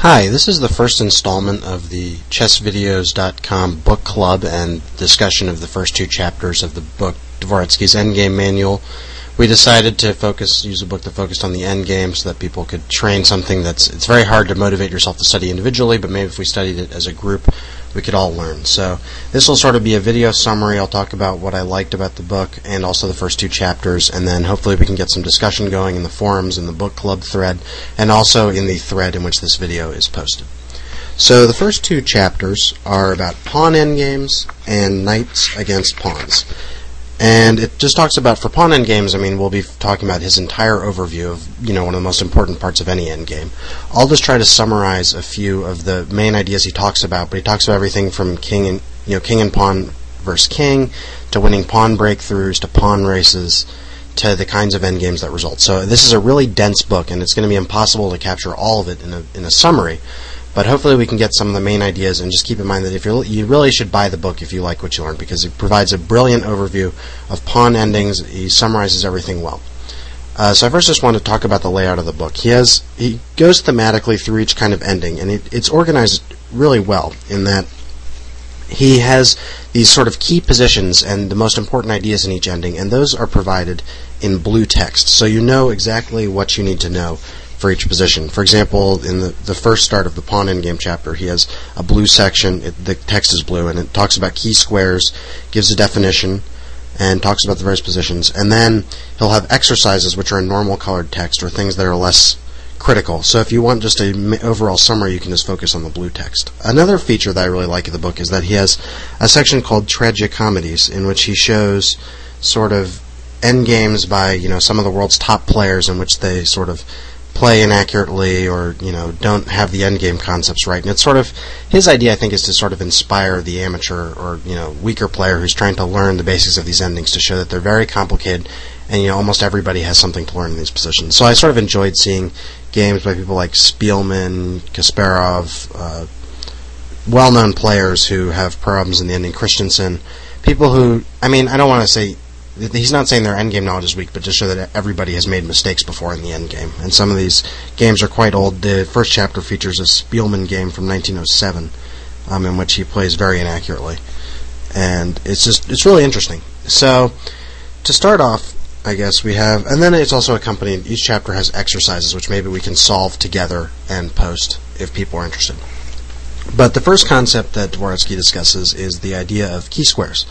Hi, this is the first installment of the chessvideos.com book club and discussion of the first two chapters of the book Dvoretsky's Endgame manual. We decided to use a book that focused on the endgame so that people could train something it's very hard to motivate yourself to study individually, but maybe if we studied it as a group, we could all learn. So this will sort of be a video summary. I'll talk about what I liked about the book and also the first two chapters, and then hopefully we can get some discussion going in the forums, in the book club thread, and also in the thread in which this video is posted. So the first two chapters are about pawn endgames and knights against pawns. And it just talks about, for pawn endgames, we'll be talking about his entire overview of, one of the most important parts of any endgame. I'll just try to summarize a few of the main ideas he talks about, but he talks about everything from king and pawn versus king, to winning pawn breakthroughs, to pawn races, to the kinds of endgames that result. So this is a really dense book, and it's going to be impossible to capture all of it in a summary. But hopefully we can get some of the main ideas, and just keep in mind that you really should buy the book if you like what you learn, because it provides a brilliant overview of pawn endings. He summarizes everything well. So I first just want to talk about the layout of the book. He goes thematically through each kind of ending, and it's organized really well in that he has these sort of key positions and the most important ideas in each ending, and those are provided in blue text, so you know exactly what you need to know for each position. For example, in the first start of the pawn endgame chapter, he has a blue section. The text is blue, and it talks about key squares, gives a definition, and talks about the various positions. And then he'll have exercises, which are in normal colored text, or things that are less critical. So if you want just an overall summary, you can just focus on the blue text. Another feature that I really like of the book is that he has a section called Tragicomedies, in which he shows sort of endgames by some of the world's top players, in which they sort of play inaccurately or don't have the endgame concepts right. And it's sort of his idea, I think, is to sort of inspire the amateur or weaker player who's trying to learn the basics of these endings, to show that they're very complicated, and almost everybody has something to learn in these positions. So I sort of enjoyed seeing games by people like Spielman, Kasparov, well-known players who have problems in the ending, Christensen, people who, I don't want to say, he's not saying their endgame knowledge is weak, but just show that everybody has made mistakes before in the endgame. And some of these games are quite old. The first chapter features a Spielman game from 1907, in which he plays very inaccurately. And it's really interesting. So, to start off, I guess we have, and then it's also accompanied, each chapter has exercises, which maybe we can solve together and post if people are interested. But the first concept that Dvoretsky discusses is the idea of key squares.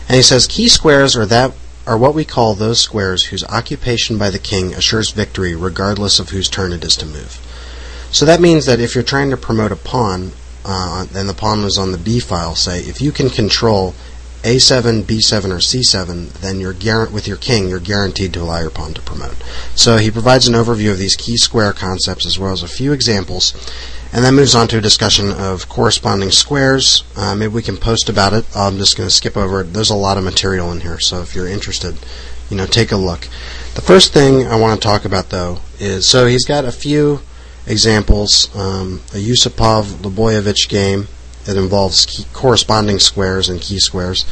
And he says, key squares are what we call those squares whose occupation by the king assures victory regardless of whose turn it is to move. So that means that if you're trying to promote a pawn, and the pawn was on the b file, say, if you can control a7, b7, or c7, then with your king, you're guaranteed to allow your pawn to promote. So he provides an overview of these key square concepts as well as a few examples, and then moves on to a discussion of corresponding squares. Maybe we can post about it. I'm just going to skip over it. There's a lot of material in here, so if you're interested, take a look. The first thing I want to talk about, though, is, so he's got a few examples, a Yusupov-Leboyevich game that involves corresponding squares and key squares.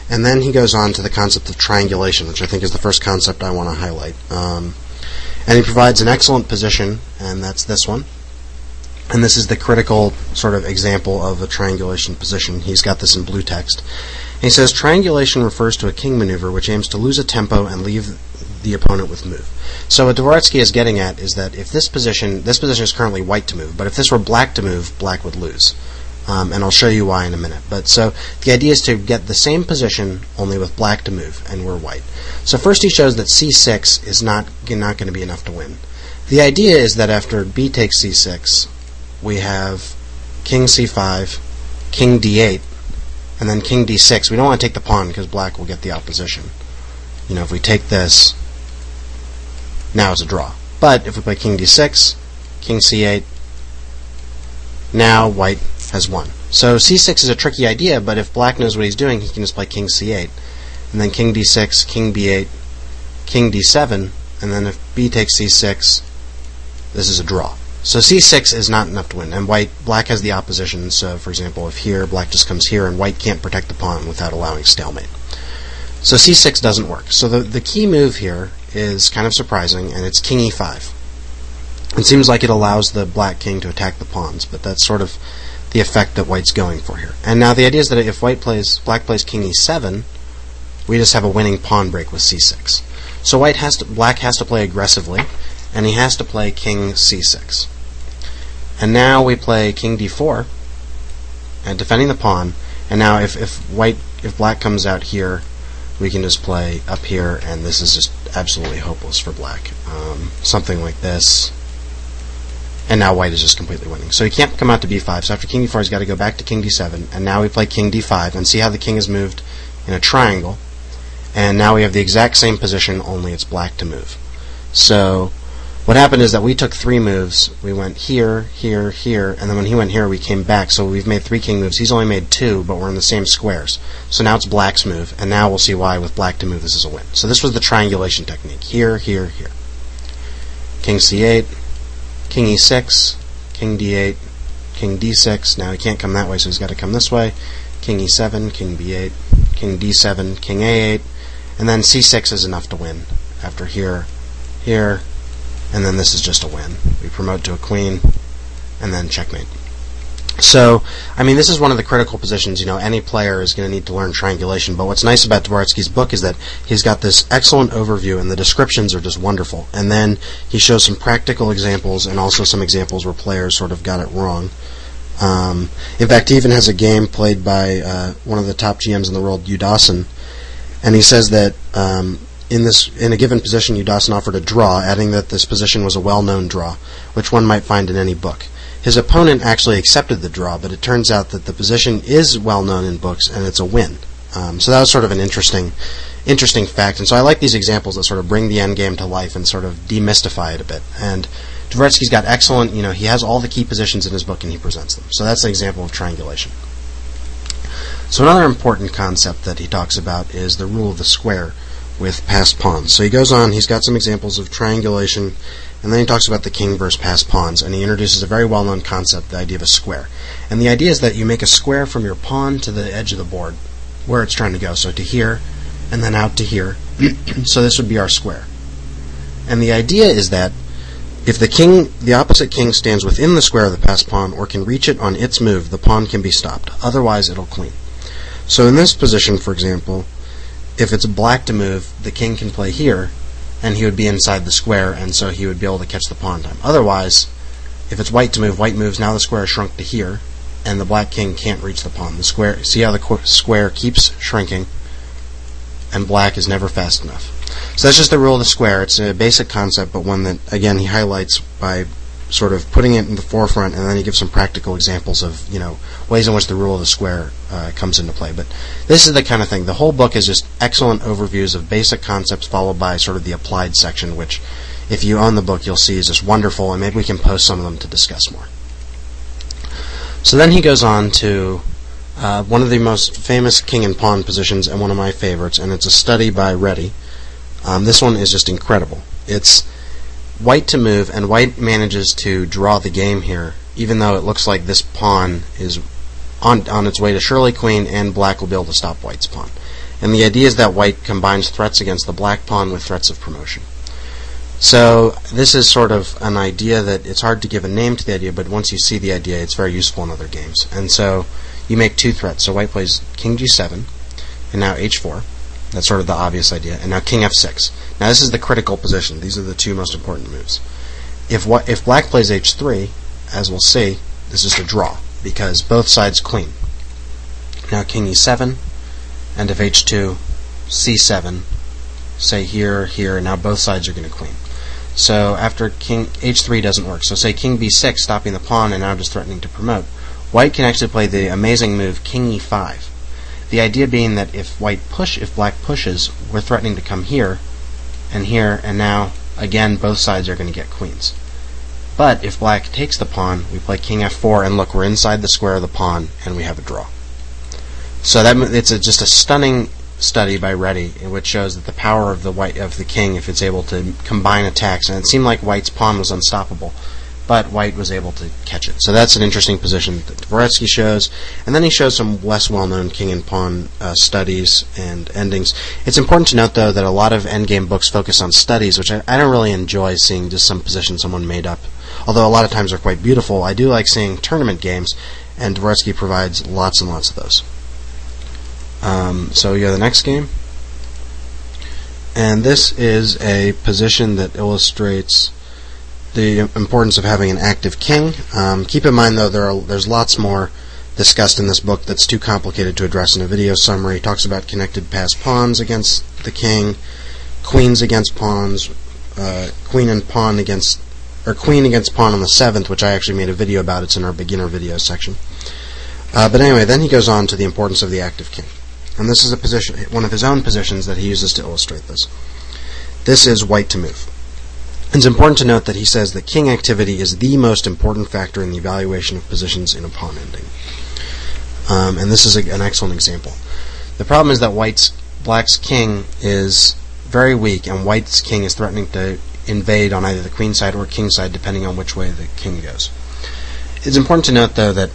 And then he goes on to the concept of triangulation, which I think is the first concept I want to highlight. And he provides an excellent position, and that's this one. And this is the critical sort of example of a triangulation position. He's got this in blue text. And he says, triangulation refers to a king maneuver which aims to lose a tempo and leave the opponent with move. So what Dvoretsky is getting at is that if this position is currently white to move, but if this were black to move, black would lose. And I'll show you why in a minute. But so the idea is to get the same position only with black to move, and we're white. So first he shows that c6 is not going to be enough to win. The idea is that after b takes c6, we have king c5, king d8, and then king d6. We don't want to take the pawn because black will get the opposition. If we take this, now it's a draw. But if we play king d6, king c8, now white has won. So c6 is a tricky idea, but if black knows what he's doing, he can just play king c8, and then king d6, king b8, king d7, and then if b takes c6, this is a draw. So c6 is not enough to win, and black has the opposition. So, for example, if here, black just comes here, and white can't protect the pawn without allowing stalemate. So c6 doesn't work. So the key move here is kind of surprising, and it's king e5. It seems like it allows the black king to attack the pawns, but that's sort of the effect that white's going for here. And now the idea is that if black plays king e7, we just have a winning pawn break with c6. So black has to play aggressively, and he has to play king c6. And now we play king d4, and defending the pawn. And now if black comes out here, we can just play up here, and this is just absolutely hopeless for black. Something like this. And now white is just completely winning. So he can't come out to b5, so after king d4 he's got to go back to king d7, and now we play king d5, and see how the king is moved in a triangle. And now we have the exact same position, only it's black to move. So what happened is that we took 3 moves. We went here, here, here, and then when he went here we came back, so we've made 3 king moves. He's only made 2, but we're in the same squares. So now it's black's move, and now we'll see why with black to move this is a win. So this was the triangulation technique. Here, here, here. King c8, king e6, king d8, king d6. Now he can't come that way, so he's got to come this way. King e7, king b8, king d7, king a8, and then c6 is enough to win. After here, here, and then this is just a win. We promote to a queen, and then checkmate. So, I mean, this is one of the critical positions. You know, any player is going to need to learn triangulation, but what's nice about Dvoretsky's book is that he's got this excellent overview, and the descriptions are just wonderful. And then he shows some practical examples, and also some examples where players sort of got it wrong. In fact, he even has a game played by one of the top GMs in the world, Dawson, and he says that in a given position, Dawson offered a draw, adding that this position was a well-known draw, which one might find in any book. His opponent actually accepted the draw, but it turns out that the position is well-known in books, and it's a win. So that was sort of an interesting fact. And so I like these examples that sort of bring the endgame to life and sort of demystify it a bit. And Dvoretsky's got excellent, he has all the key positions in his book, and he presents them. So that's an example of triangulation. So another important concept that he talks about is the rule of the square with passed pawns. So he goes on, he's got some examples of triangulation, and then he talks about the king versus passed pawns, and he introduces a very well-known concept, the idea of a square. And the idea is that you make a square from your pawn to the edge of the board, where it's trying to go, so to here, and then out to here. So this would be our square. And the idea is that if the opposite king stands within the square of the passed pawn, or can reach it on its move, the pawn can be stopped. Otherwise, it'll queen. So in this position, for example, if it's black to move, the king can play here, and he would be inside the square, and so he would be able to catch the pawn time. Otherwise, if it's white to move, white moves, now the square is shrunk to here, and the black king can't reach the pawn. The square, see how the square keeps shrinking, and black is never fast enough. So that's just the rule of the square. It's a basic concept, but one that, again, he highlights by sort of putting it in the forefront, and then he gives some practical examples of, ways in which the rule of the square comes into play. But this is the kind of thing. The whole book is just excellent overviews of basic concepts, followed by sort of the applied section, which, if you own the book, you'll see is just wonderful, and maybe we can post some of them to discuss more. So then he goes on to one of the most famous king and pawn positions, and one of my favorites, and it's a study by Reddy. This one is just incredible. It's white to move, and white manages to draw the game here, even though it looks like this pawn is on its way to surely queen, and black will be able to stop white's pawn. And the idea is that white combines threats against the black pawn with threats of promotion. So this is sort of an idea that it's hard to give a name to the idea, but once you see the idea, it's very useful in other games. And so you make 2 threats. So white plays king g7, and now h4. That's sort of the obvious idea. And now king f6. Now this is the critical position. These are the 2 most important moves. If black plays h3, as we'll see, this is a draw, because both sides queen. Now king e7, and if h2, c7, say here, here, and now both sides are going to queen. So after king h3 doesn't work, so say king b6, stopping the pawn and now just threatening to promote, white can actually play the amazing move king e5. The idea being that if black pushes, we're threatening to come here, and now, again, both sides are going to get queens. But if black takes the pawn, we play king f4, and look, we're inside the square of the pawn, and we have a draw. So it's just a stunning study by Reddy, which shows that the power of the king, if it's able to combine attacks, and it seemed like white's pawn was unstoppable, but white was able to catch it. So that's an interesting position that Dvoretsky shows. And then he shows some less well-known king and pawn studies and endings. It's important to note, though, that a lot of endgame books focus on studies, which I don't really enjoy seeing just some position someone made up. although a lot of times they're quite beautiful. I do like seeing tournament games, and Dvoretsky provides lots and lots of those. So you go to the next game. And this is a position that illustrates the importance of having an active king. Keep in mind, though, there's lots more discussed in this book that's too complicated to address in a video summary. He talks about connected passed pawns against the king, queens against pawns, queen against pawn on the 7th, which I actually made a video about. It's in our beginner video section. But anyway, then he goes on to the importance of the active king. And this is a position, one of his own positions that he uses to illustrate this. This is white to move. It's important to note that he says that king activity is the most important factor in the evaluation of positions in a pawn ending. And this is an excellent example. The problem is that black's king is very weak, and white's king is threatening to invade on either the queen side or king side, depending on which way the king goes. It's important to note, though, that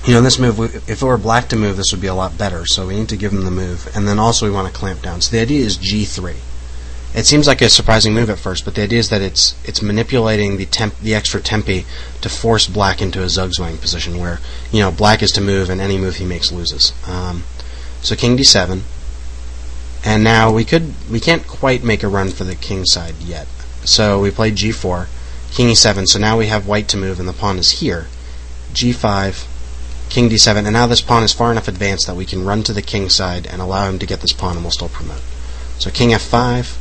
this move, if it were black to move, this would be a lot better. So we need to give him the move, and then also we want to clamp down. So the idea is G3. It seems like a surprising move at first, but the idea is that it's manipulating the extra tempi to force black into a zugzwang position where black is to move, and any move he makes loses. So king d7, and now we can't quite make a run for the king side yet. So we play g4, king e7. So now we have white to move, and the pawn is here. g5, king d7, and now this pawn is far enough advanced that we can run to the king side and allow him to get this pawn, and we'll still promote. So king f5.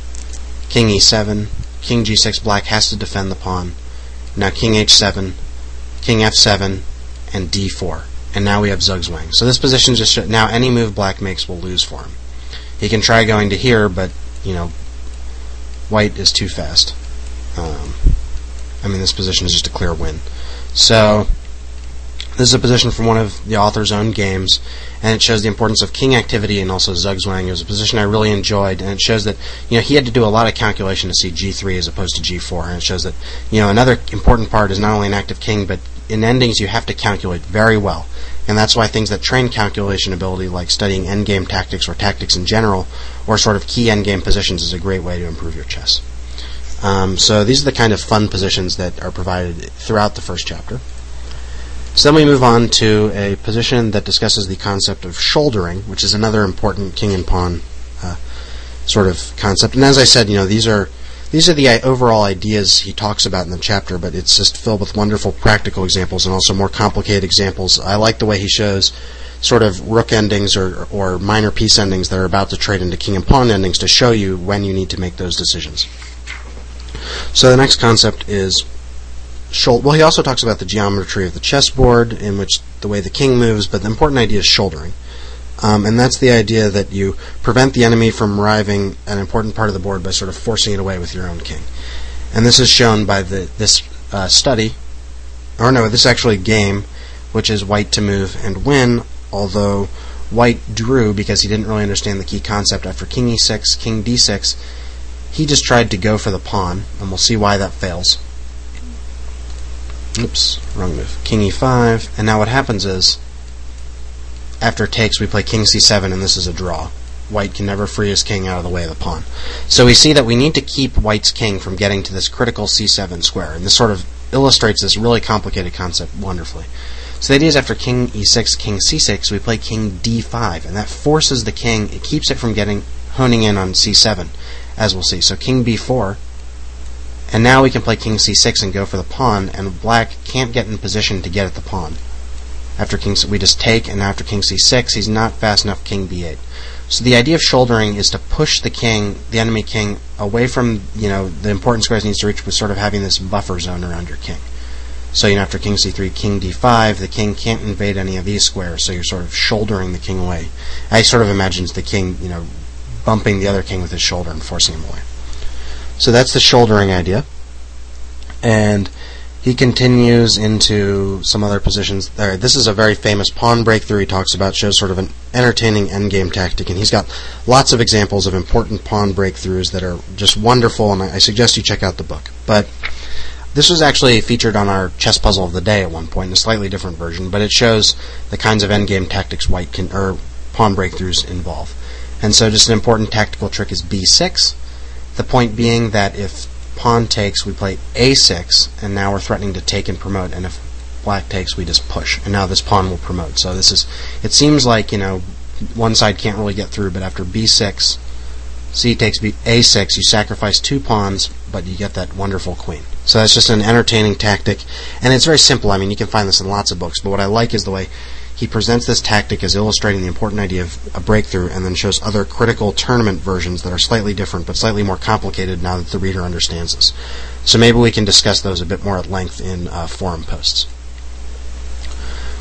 King e7, king g6, black has to defend the pawn. Now king h7, king f7, and d4. And now we have zugzwang. So this position just now any move black makes will lose for him. He can try going to here, but white is too fast. This position is just a clear win. So this is a position from one of the author's own games, and it shows the importance of king activity and also zugzwang. It was a position I really enjoyed, and it shows that he had to do a lot of calculation to see g3 as opposed to g4, and it shows that another important part is not only an active king, but in endings you have to calculate very well, and that's why things that train calculation ability, like studying endgame tactics or tactics in general, or sort of key endgame positions, is a great way to improve your chess. So these are the kind of fun positions that are provided throughout the first chapter. So then we move on to a position that discusses the concept of shouldering, which is another important king and pawn sort of concept. And as I said, these are the overall ideas he talks about in the chapter, but it's just filled with wonderful practical examples and also more complicated examples. I like the way he shows sort of rook endings or minor piece endings that are about to trade into king and pawn endings to show you when you need to make those decisions. So the next concept is he also talks about the geometry of the chessboard, in which the way the king moves, but the important idea is shouldering. And that's the idea that you prevent the enemy from arriving at an important part of the board by sort of forcing it away with your own king. And this is shown by this actually game, which is white to move and win, although white drew because he didn't really understand the key concept. After king e6, king d6, he just tried to go for the pawn, and we'll see why that fails. Oops, wrong move. King e5, and now what happens is, after takes, we play king c7, and this is a draw. White can never free his king out of the way of the pawn. So we see that we need to keep white's king from getting to this critical c7 square, and this sort of illustrates this really complicated concept wonderfully. So the idea is after king e6, king c6, we play king d5, and that forces the king, it keeps it from honing in on c7, as we'll see. So king b4, and now we can play king c6 and go for the pawn, and black can't get in position to get at the pawn. After we just take, and after king c6, he's not fast enough, king b8. So the idea of shouldering is to push the enemy king, away from the important squares he needs to reach, with sort of having this buffer zone around your king. So after king c3, king d5, the king can't invade any of these squares, so you're sort of shouldering the king away. I sort of imagine the king, bumping the other king with his shoulder and forcing him away. So that's the shouldering idea. And he continues into some other positions there. This is a very famous pawn breakthrough he talks about, shows sort of an entertaining endgame tactic, and he's got lots of examples of important pawn breakthroughs that are just wonderful, and I suggest you check out the book. But this was actually featured on our chess puzzle of the day at one point, in a slightly different version, but it shows the kinds of endgame tactics pawn breakthroughs involve. And so just an important tactical trick is b6. The point being that if pawn takes, we play a6, and now we're threatening to take and promote, and if black takes, we just push, and now this pawn will promote. So this is, it seems like, one side can't really get through, but after b6, c takes a6, you sacrifice 2 pawns, but you get that wonderful queen. So that's just an entertaining tactic, and it's very simple. I mean, you can find this in lots of books, but what I like is the way he presents this tactic as illustrating the important idea of a breakthrough, and then shows other critical tournament versions that are slightly different, but slightly more complicated now that the reader understands this. So maybe we can discuss those a bit more at length in forum posts.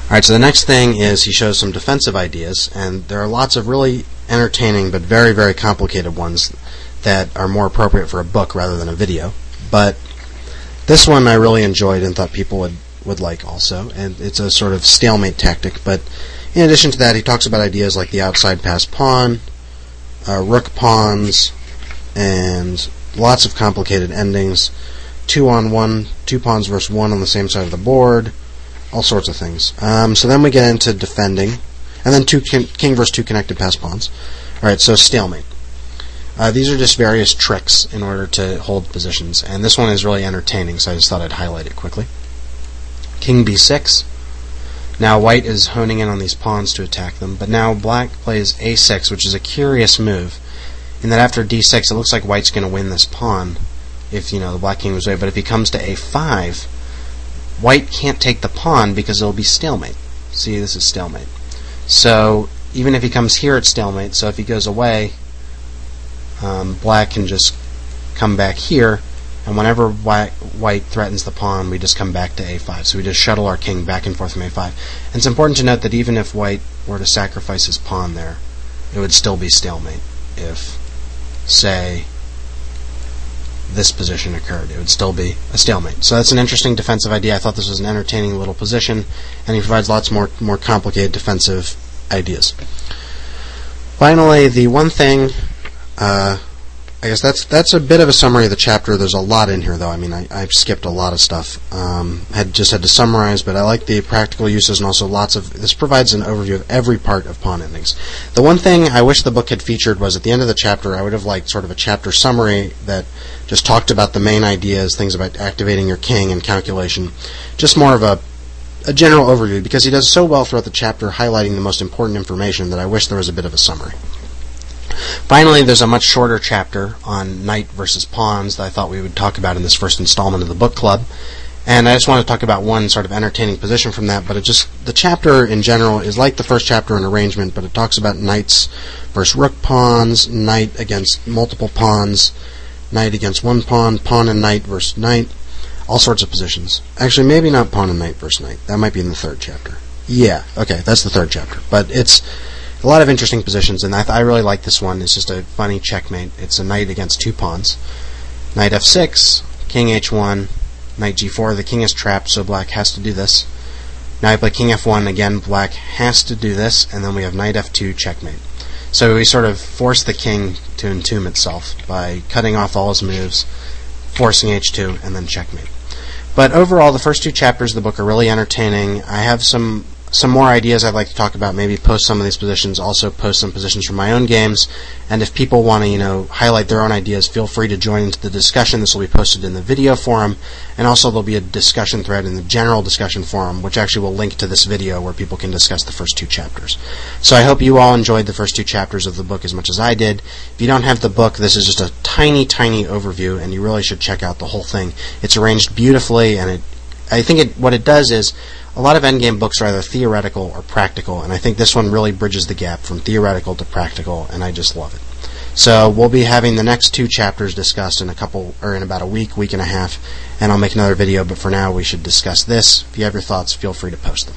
Alright, so the next thing is he shows some defensive ideas, and there are lots of really entertaining but very, very complicated ones that are more appropriate for a book rather than a video. But this one I really enjoyed and thought people would like also, and it's a sort of stalemate tactic. But in addition to that, he talks about ideas like the outside pass pawn, rook pawns, and lots of complicated endings, 2-on-1, 2 pawns versus 1 on the same side of the board, all sorts of things. So then we get into defending, and then king versus 2 connected pass pawns. Alright, so stalemate. These are just various tricks in order to hold positions, and this one is really entertaining, so I just thought I'd highlight it quickly. King b6. Now white is honing in on these pawns to attack them, but now black plays a6, which is a curious move, in that after d6 it looks like white's going to win this pawn if the black king was away, but if he comes to a5, white can't take the pawn because it'll be stalemate. See, this is stalemate. So even if he comes here, it's stalemate, so if he goes away, black can just come back here, and whenever white threatens the pawn, we just come back to a5. So we just shuttle our king back and forth from a5. And it's important to note that even if white were to sacrifice his pawn there, it would still be stalemate if, say, this position occurred. It would still be a stalemate. So that's an interesting defensive idea. I thought this was an entertaining little position, and he provides lots more complicated defensive ideas. Finally, the one thing, I guess that's a bit of a summary of the chapter. There's a lot in here, though. I mean, I've skipped a lot of stuff. Had to summarize, but I like the practical uses, and also this provides an overview of every part of pawn endings. The one thing I wish the book had featured was at the end of the chapter, I would have liked sort of a chapter summary that just talked about the main ideas, things about activating your king and calculation, just more of a general overview, because he does so well throughout the chapter highlighting the most important information that I wish there was a bit of a summary. Finally, there's a much shorter chapter on knight versus pawns that I thought we would talk about in this first installment of the book club. And I just want to talk about one sort of entertaining position from that, but the chapter in general is like the first chapter in arrangement, but it talks about knights versus rook pawns, knight against multiple pawns, knight against one pawn, pawn and knight versus knight, all sorts of positions. Actually, maybe not pawn and knight versus knight. That might be in the third chapter. Yeah, okay, that's the third chapter. But it's a lot of interesting positions, and I really like this one. It's just a funny checkmate. It's a knight against 2 pawns. Knight f6, king h1, knight g4. The king is trapped, so black has to do this. Now I play king f1. Again, black has to do this, and then we have knight f2, checkmate. So we sort of force the king to entomb itself by cutting off all his moves, forcing h2, and then checkmate. But overall, the first 2 chapters of the book are really entertaining. I have some more ideas I'd like to talk about, maybe post some of these positions, also post some positions from my own games, and if people want to, highlight their own ideas, feel free to join into the discussion. This will be posted in the video forum, and also there'll be a discussion thread in the general discussion forum, which actually will link to this video where people can discuss the first 2 chapters. So I hope you all enjoyed the first 2 chapters of the book as much as I did. If you don't have the book, this is just a tiny, tiny overview, and you really should check out the whole thing. It's arranged beautifully, and I think what it does is, a lot of endgame books are either theoretical or practical, and I think this one really bridges the gap from theoretical to practical, and I just love it. So we'll be having the next 2 chapters discussed in about a week and a half, and I'll make another video, but for now we should discuss this. If you have your thoughts, feel free to post them.